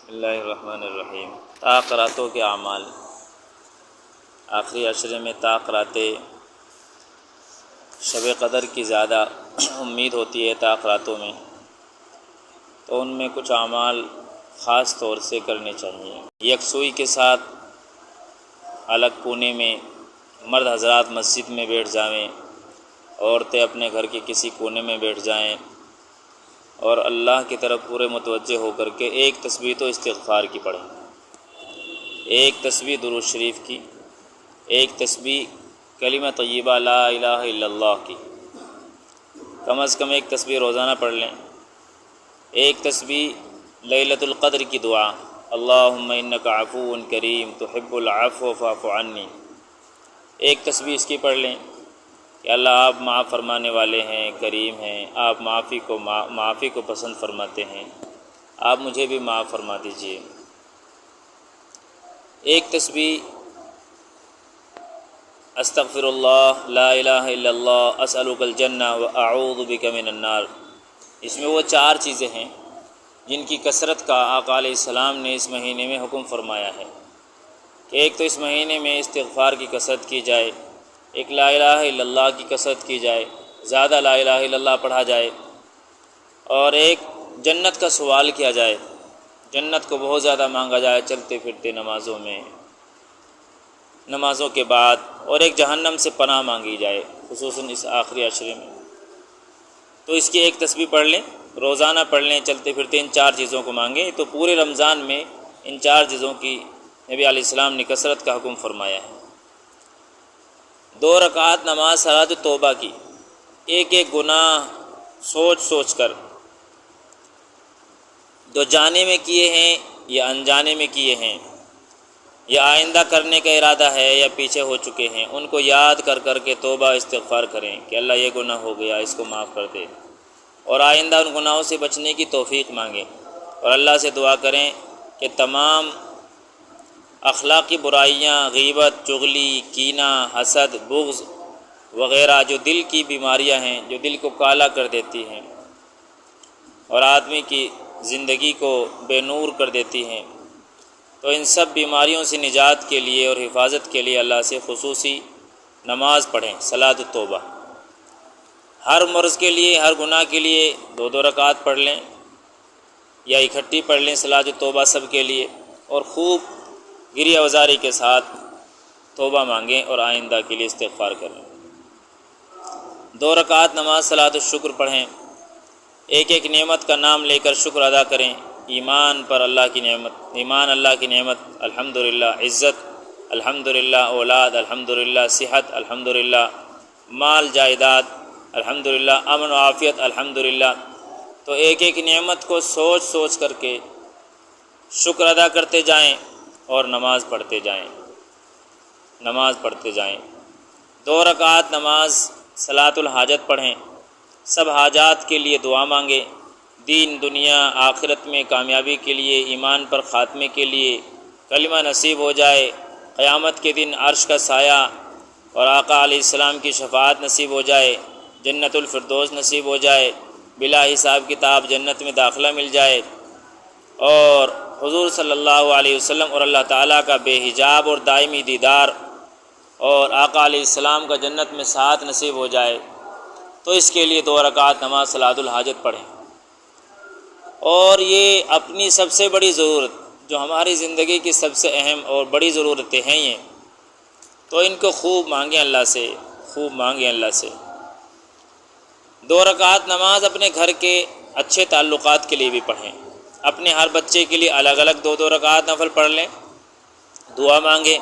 بسم اللہ الرحمن الرحیم۔ تاقراتوں کے اعمال، آخری عشرے میں تاقرات شب قدر کی زیادہ امید ہوتی ہے تاقراتوں میں، تو ان میں کچھ اعمال خاص طور سے کرنے چاہیے۔ یکسوئی کے ساتھ الگ کونے میں مرد حضرات مسجد میں بیٹھ جائیں، عورتیں اپنے گھر کے کسی کونے میں بیٹھ جائیں اور اللہ کی طرف پورے متوجہ ہو کر کے ایک تسبیح تو استغفار کی پڑھیں، ایک تسبیح درود شریف کی، ایک تسبیح کلمہ طیبہ لا الہ الا اللہ کی، کم از کم ایک تسبیح روزانہ پڑھ لیں۔ ایک تسبیح لیلۃ القدر کی دعا، اللہم انک عفو کریم تحب العفو فاعف عنی، ایک تسبیح اس کی پڑھ لیں کہ اللہ آپ معاف فرمانے والے ہیں، کریم ہیں، آپ معافی کو پسند فرماتے ہیں، آپ مجھے بھی معاف فرما دیجئے۔ ایک تسبیح استغفر اللہ لا الہ الا اللہ اسألک الجنہ واعوذ بک من النار، اس میں وہ چار چیزیں ہیں جن کی کثرت کا آقا علیہ السلام نے اس مہینے میں حکم فرمایا ہے کہ ایک تو اس مہینے میں استغفار کی کثرت کی جائے، ایک لا الہ الا اللہ کی کثرت کی جائے، زیادہ لا الہ الا اللہ پڑھا جائے، اور ایک جنت کا سوال کیا جائے، جنت کو بہت زیادہ مانگا جائے چلتے پھرتے نمازوں میں، نمازوں کے بعد، اور ایک جہنم سے پناہ مانگی جائے خصوصاً اس آخری عشرے میں۔ تو اس کی ایک تسبیح پڑھ لیں، روزانہ پڑھ لیں، چلتے پھرتے ان چار چیزوں کو مانگیں، تو پورے رمضان میں ان چار چیزوں کی نبی علیہ السلام نے کثرت کا حکم فرمایا ہے۔ 2 رکعات نماز صلاۃ توبہ کی، ایک ایک گناہ سوچ سوچ کر، جو جانے میں کیے ہیں یا انجانے میں کیے ہیں، یا آئندہ کرنے کا ارادہ ہے یا پیچھے ہو چکے ہیں، ان کو یاد کر کر کے توبہ استغفار کریں کہ اللہ یہ گناہ ہو گیا، اس کو معاف کر دے، اور آئندہ ان گناہوں سے بچنے کی توفیق مانگیں، اور اللہ سے دعا کریں کہ تمام اخلاقی برائیاں، غیبت، چغلی، کینہ، حسد، بغض وغیرہ جو دل کی بیماریاں ہیں، جو دل کو کالا کر دیتی ہیں اور آدمی کی زندگی کو بے نور کر دیتی ہیں، تو ان سب بیماریوں سے نجات کے لیے اور حفاظت کے لیے اللہ سے خصوصی نماز پڑھیں، صلاۃ التوبہ۔ ہر مرض کے لیے، ہر گناہ کے لیے 2 رکعات پڑھ لیں یا اکٹھی پڑھ لیں صلاۃ التوبہ سب کے لیے، اور خوب گریہ وزاری کے ساتھ توبہ مانگیں اور آئندہ کے لیے استغفار کریں۔ 2 رکعات نماز صلاۃ الشکر پڑھیں، ایک ایک نعمت کا نام لے کر شکر ادا کریں، ایمان پر اللہ کی نعمت، ایمان اللہ کی نعمت الحمدللہ، عزت الحمدللہ، اولاد الحمدللہ، صحت الحمدللہ، مال جائیداد الحمدللہ، امن و عافیت الحمدللہ۔ تو ایک ایک نعمت کو سوچ سوچ کر کے شکر ادا کرتے جائیں اور نماز پڑھتے جائیں، نماز پڑھتے جائیں۔ 2 رکعات نماز صلاۃ الحاجت پڑھیں، سب حاجات کے لیے دعا مانگیں، دین دنیا آخرت میں کامیابی کے لیے، ایمان پر خاتمے کے لیے، کلمہ نصیب ہو جائے، قیامت کے دن عرش کا سایہ اور آقا علیہ السلام کی شفاعت نصیب ہو جائے، جنت الفردوس نصیب ہو جائے، بلا حساب کتاب جنت میں داخلہ مل جائے، اور حضور صلی اللہ علیہ وسلم اور اللہ تعالیٰ کا بے حجاب اور دائمی دیدار، اور آقا علیہ السلام کا جنت میں ساتھ نصیب ہو جائے، تو اس کے لیے 2 رکعات نماز صلاۃ الحاجت پڑھیں۔ اور یہ اپنی سب سے بڑی ضرورت، جو ہماری زندگی کی سب سے اہم اور بڑی ضرورتیں ہیں یہ، تو ان کو خوب مانگیں اللہ سے، خوب مانگیں اللہ سے۔ 2 رکعات نماز اپنے گھر کے اچھے تعلقات کے لیے بھی پڑھیں، اپنے ہر بچے کے لیے الگ الگ 2 رکعات نفل پڑھ لیں، دعا مانگیں،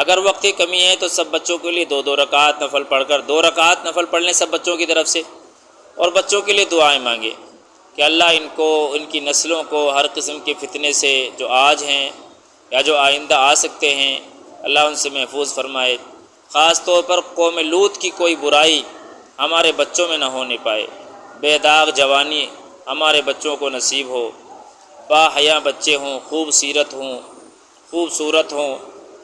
اگر وقت کی کمی ہے تو سب بچوں کے لیے 2 رکعات نفل پڑھ کر 2 رکعات نفل پڑھ لیں سب بچوں کی طرف سے، اور بچوں کے لیے دعائیں مانگیں کہ اللہ ان کو، ان کی نسلوں کو ہر قسم کے فتنے سے جو آج ہیں یا جو آئندہ آ سکتے ہیں، اللہ ان سے محفوظ فرمائے، خاص طور پر قوم لوط کی کوئی برائی ہمارے بچوں میں نہ ہونے پائے، بے داغ جوانی ہمارے بچوں کو نصیب ہو، با حیا بچے ہوں، خوب سیرت ہوں، خوبصورت ہوں،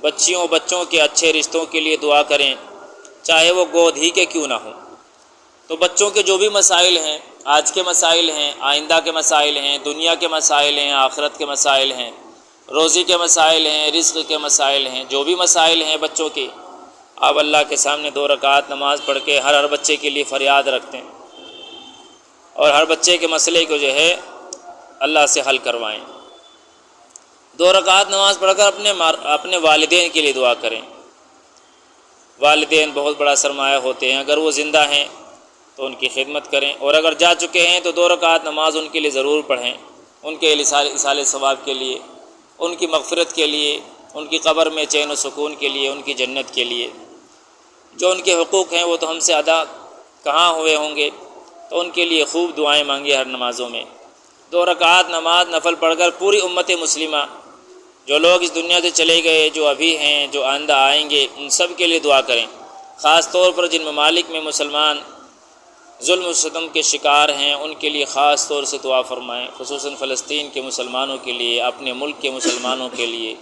بچیوں بچوں کے اچھے رشتوں کے لیے دعا کریں، چاہے وہ گود ہی کے کیوں نہ ہوں۔ تو بچوں کے جو بھی مسائل ہیں آج کے مسائل ہیں، آئندہ کے مسائل ہیں، دنیا کے مسائل ہیں، آخرت کے مسائل ہیں، روزی کے مسائل ہیں، رزق کے مسائل ہیں، جو بھی مسائل ہیں بچوں کے، آپ اللہ کے سامنے 2 رکعت نماز پڑھ کے ہر بچے کے لیے فریاد رکھتے ہیں اور ہر بچے کے مسئلے کو جو ہے اللہ سے حل کروائیں۔ 2 رکعت نماز پڑھ کر اپنے والدین کے لیے دعا کریں۔ والدین بہت بڑا سرمایہ ہوتے ہیں، اگر وہ زندہ ہیں تو ان کی خدمت کریں، اور اگر جا چکے ہیں تو 2 رکعت نماز ان کے لیے ضرور پڑھیں، ان کے ایصال ثواب کے لیے، ان کی مغفرت کے لیے، ان کی قبر میں چین و سکون کے لیے، ان کی جنت کے لیے۔ جو ان کے حقوق ہیں وہ تو ہم سے ادا کہاں ہوئے ہوں گے، تو ان کے لیے خوب دعائیں مانگے ہر نمازوں میں۔ 2 رکعت نماز نفل پڑھ کر پوری امت مسلمہ، جو لوگ اس دنیا سے چلے گئے، جو ابھی ہیں، جو آئندہ آئیں گے، ان سب کے لیے دعا کریں۔ خاص طور پر جن ممالک میں مسلمان ظلم و ستم کے شکار ہیں ان کے لیے خاص طور سے دعا فرمائیں، خصوصاً فلسطین کے مسلمانوں کے لیے، اپنے ملک کے مسلمانوں کے لیے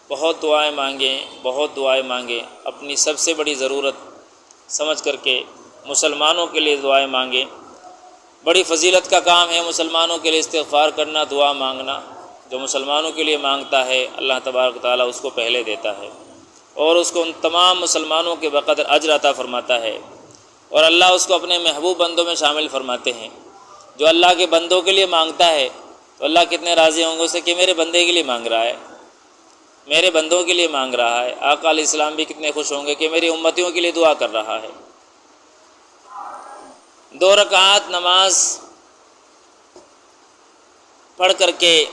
بہت دعائیں مانگیں، بہت دعائیں مانگیں۔ اپنی سب سے بڑی ضرورت سمجھ کر کے مسلمانوں کے لیے دعائیں مانگیں۔ بڑی فضیلت کا کام ہے مسلمانوں کے لیے استغفار کرنا، دعا مانگنا۔ جو مسلمانوں کے لیے مانگتا ہے اللہ تبارک و تعالیٰ اس کو پہلے دیتا ہے اور اس کو ان تمام مسلمانوں کے بقدر اجر عطا فرماتا ہے، اور اللہ اس کو اپنے محبوب بندوں میں شامل فرماتے ہیں۔ جو اللہ کے بندوں کے لیے مانگتا ہے تو اللہ کتنے راضی ہوں گے اس سے کہ میرے بندے کے لیے مانگ رہا ہے، میرے بندوں کے لیے مانگ رہا ہے۔ آقا علیہ السلام بھی کتنے خوش ہوں گے کہ میری امتیوں کے لیے دعا کر رہا ہے۔ 2 رکعت نماز پڑھ کر کے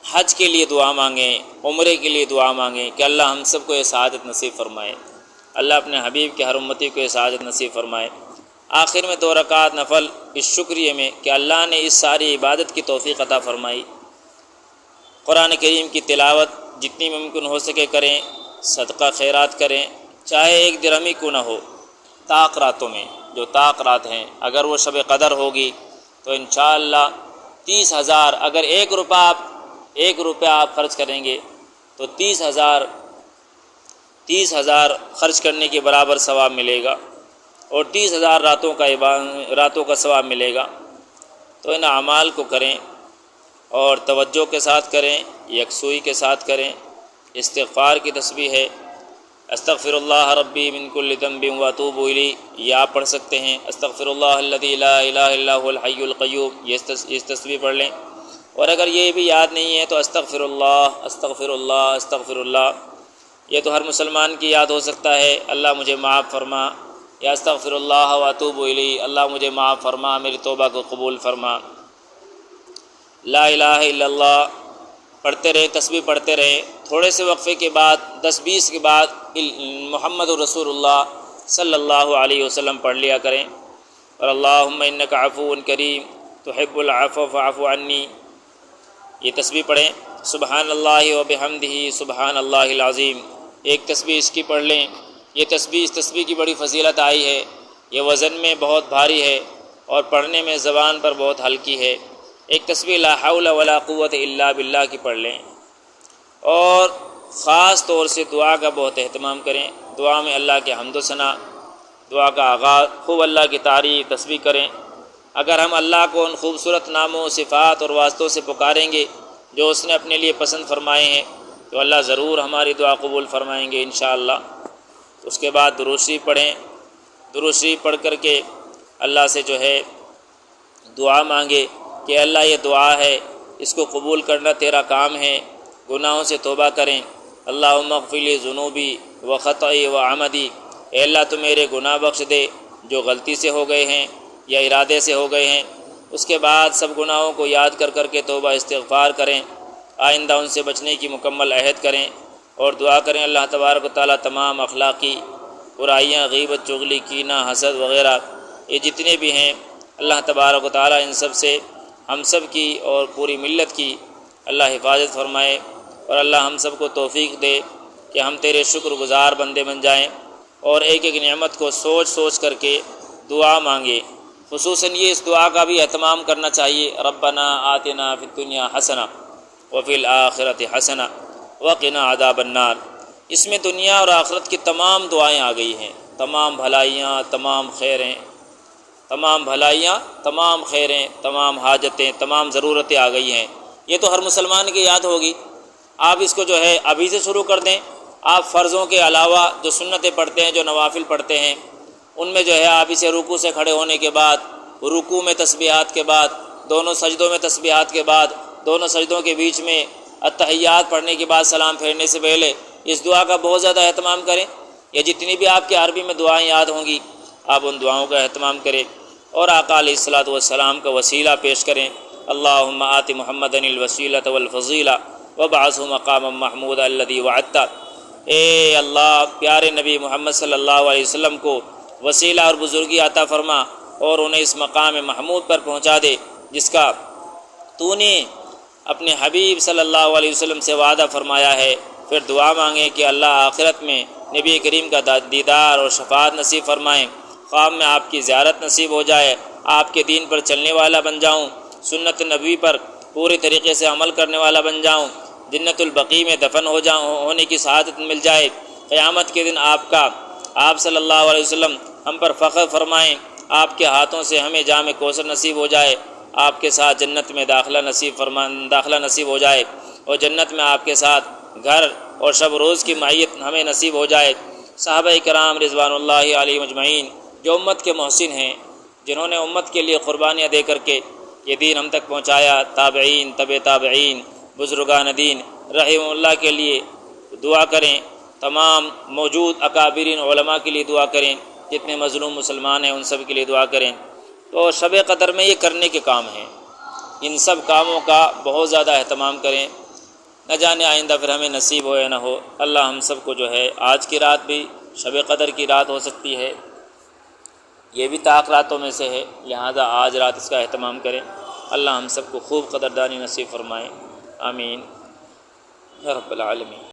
حج کے لیے دعا مانگیں، عمرے کے لیے دعا مانگیں کہ اللہ ہم سب کو یہ سعادت نصیب فرمائے، اللہ اپنے حبیب کے ہر امتی کو یہ سعادت نصیب فرمائے۔ آخر میں 2 رکعت نفل اس شکریہ میں کہ اللہ نے اس ساری عبادت کی توفیق عطا فرمائی۔ قرآن کریم کی تلاوت جتنی ممکن ہو سکے کریں، صدقہ خیرات کریں، چاہے 1 درہم ہی کیوں نہ ہو۔ طاق راتوں میں جو طاق رات ہیں، اگر وہ شب قدر ہوگی تو انشاءاللہ 30,000، اگر 1 روپیہ آپ خرچ کریں گے تو 30,000 خرچ کرنے کے برابر ثواب ملے گا، اور 30,000 راتوں کا ثواب ملے گا۔ تو ان اعمال کو کریں اور توجہ کے ساتھ کریں، یکسوئی کے ساتھ کریں۔ استغفار کی تسبیح ہے استغفر اللہ ربی من کل ذنب واتوب الیہ، یہ آپ پڑھ سکتے ہیں۔ استغفر اللہ الذی لا الہ الا هو الحی القیوم، یہ تسبیح پڑھ لیں۔ اور اگر یہ بھی یاد نہیں ہے تو استغفر اللہ استغفر اللہ استغفر اللہ، یہ تو ہر مسلمان کی یاد ہو سکتا ہے۔ اللہ مجھے معاف فرما، یا استغفر اللہ واتوب الیہ، اللہ مجھے معاف فرما، میری توبہ کو قبول فرما۔ لا الہ الا اللہ پڑھتے رہے، تسبیح پڑھتے رہے۔ تھوڑے سے وقفے کے بعد 10-20 کے بعد محمد الرسول اللہ صلی اللہ علیہ وسلم پڑھ لیا کریں، اور اللہم انک عفو کریم تحب العفو فاعف عنی، یہ تسبیح پڑھیں۔ سبحان اللہ و بحمدہ سبحان اللہ العظیم، ایک تسبیح اس کی پڑھ لیں۔ یہ تسبیح، اس تسبیح کی بڑی فضیلت آئی ہے، یہ وزن میں بہت بھاری ہے اور پڑھنے میں زبان پر بہت ہلکی ہے۔ ایک تسبیح لا حول ولا قوت الا باللہ کی پڑھ لیں، اور خاص طور سے دعا کا بہت اہتمام کریں۔ دعا میں اللہ کے حمد و ثنا، دعا کا آغاز خوب اللہ کی تعریف تسبیح کریں۔ اگر ہم اللہ کو ان خوبصورت ناموں، صفات اور واسطوں سے پکاریں گے جو اس نے اپنے لیے پسند فرمائے ہیں تو اللہ ضرور ہماری دعا قبول فرمائیں گے انشاءاللہ۔ اس کے بعد درود شریف پڑھیں، درود شریف پڑھ کر کے اللہ سے جو ہے دعا مانگے کہ اللہ یہ دعا ہے، اس کو قبول کرنا تیرا کام ہے۔ گناہوں سے توبہ کریں۔ اللہم اغفر لی ذنوبی و خطئی و عمدی، اے اللہ تو میرے گناہ بخش دے جو غلطی سے ہو گئے ہیں یا ارادے سے ہو گئے ہیں۔ اس کے بعد سب گناہوں کو یاد کر کے توبہ استغفار کریں، آئندہ ان سے بچنے کی مکمل عہد کریں، اور دعا کریں اللہ تبارک و تعالیٰ تمام اخلاقی برائیاں، غیبت، چغلی، کینہ، حسد وغیرہ یہ جتنے بھی ہیں، اللہ تبارک و تعالیٰ ان سب سے ہم سب کی اور پوری ملت کی اللہ حفاظت فرمائے، اور اللہ ہم سب کو توفیق دے کہ ہم تیرے شکر گزار بندے بن جائیں، اور ایک ایک نعمت کو سوچ کر کے دعا مانگے۔ خصوصاً یہ اس دعا کا بھی اہتمام کرنا چاہیے، ربنا آتنا فی الدنیا حسنہ وفی الآخرۃ حسنہ وقنا عذاب النار۔ اس میں دنیا اور آخرت کی تمام دعائیں آ گئی ہیں، تمام بھلائیاں، تمام خیریں، تمام بھلائیاں، تمام خیریں، تمام حاجتیں، تمام ضرورتیں آ گئی ہیں۔ یہ تو ہر مسلمان کی یاد ہوگی۔ آپ اس کو جو ہے ابھی سے شروع کر دیں۔ آپ فرضوں کے علاوہ جو سنتیں پڑھتے ہیں، جو نوافل پڑھتے ہیں، ان میں جو ہے آپ اسے رکوع سے کھڑے ہونے کے بعد، رکوع میں تسبیحات کے بعد، دونوں سجدوں میں تسبیحات کے بعد، دونوں سجدوں کے بیچ میں التحیات پڑھنے کے بعد سلام پھیرنے سے پہلے اس دعا کا بہت زیادہ اہتمام کریں۔ یا جتنی بھی آپ کے عربی میں دعائیں یاد ہوں گی، آپ ان دعاؤں کا اہتمام کریں اور آقا علیہ الصلوۃ والسلام کا وسیلہ پیش کریں۔ اللہم آت محمدا الوسیلۃ والفضیلہ وابعثہ مقاما محمودا الذی وعدتہ۔ اے اللہ، پیارے نبی محمد صلی اللہ علیہ وسلم کو وسیلہ اور بزرگی عطا فرما اور انہیں اس مقام محمود پر پہنچا دے جس کا تو نے اپنے حبیب صلی اللہ علیہ وسلم سے وعدہ فرمایا ہے۔ پھر دعا مانگیں کہ اللہ آخرت میں نبی کریم کا دیدار اور شفاعت نصیب فرمائیں، خواب میں آپ کی زیارت نصیب ہو جائے، آپ کے دین پر چلنے والا بن جاؤں، سنت نبوی پر پوری طریقے سے عمل کرنے والا بن جاؤں، جنت البقیع میں دفن ہونے کی سعادت مل جائے، قیامت کے دن آپ صلی اللہ علیہ وسلم ہم پر فخر فرمائیں، آپ کے ہاتھوں سے ہمیں جام کوثر نصیب ہو جائے، آپ کے ساتھ جنت میں داخلہ نصیب ہو جائے اور جنت میں آپ کے ساتھ گھر اور شب روز کی معیت ہمیں نصیب ہو جائے۔ صحابہ کرام رضوان اللہ علیہم اجمعین جو امت کے محسن ہیں، جنہوں نے امت کے لیے قربانیاں دے کر کے یہ دین ہم تک پہنچایا، تابعین، تبع تابعین، بزرگان دین رحمہ اللہ کے لیے دعا کریں، تمام موجود اکابرین علماء کے لیے دعا کریں، جتنے مظلوم مسلمان ہیں ان سب کے لیے دعا کریں۔ تو شب قدر میں یہ کرنے کے کام ہیں، ان سب کاموں کا بہت زیادہ اہتمام کریں، نہ جانے آئندہ پھر ہمیں نصیب ہو یا نہ ہو۔ اللہ ہم سب کو جو ہے آج کی رات بھی شب قدر کی رات ہو سکتی ہے، یہ بھی طاق راتوں میں سے ہے، لہذا آج رات اس کا اہتمام کریں۔ اللہ ہم سب کو خوب قدردانی نصیب فرمائے، آمین یا رب العالمین۔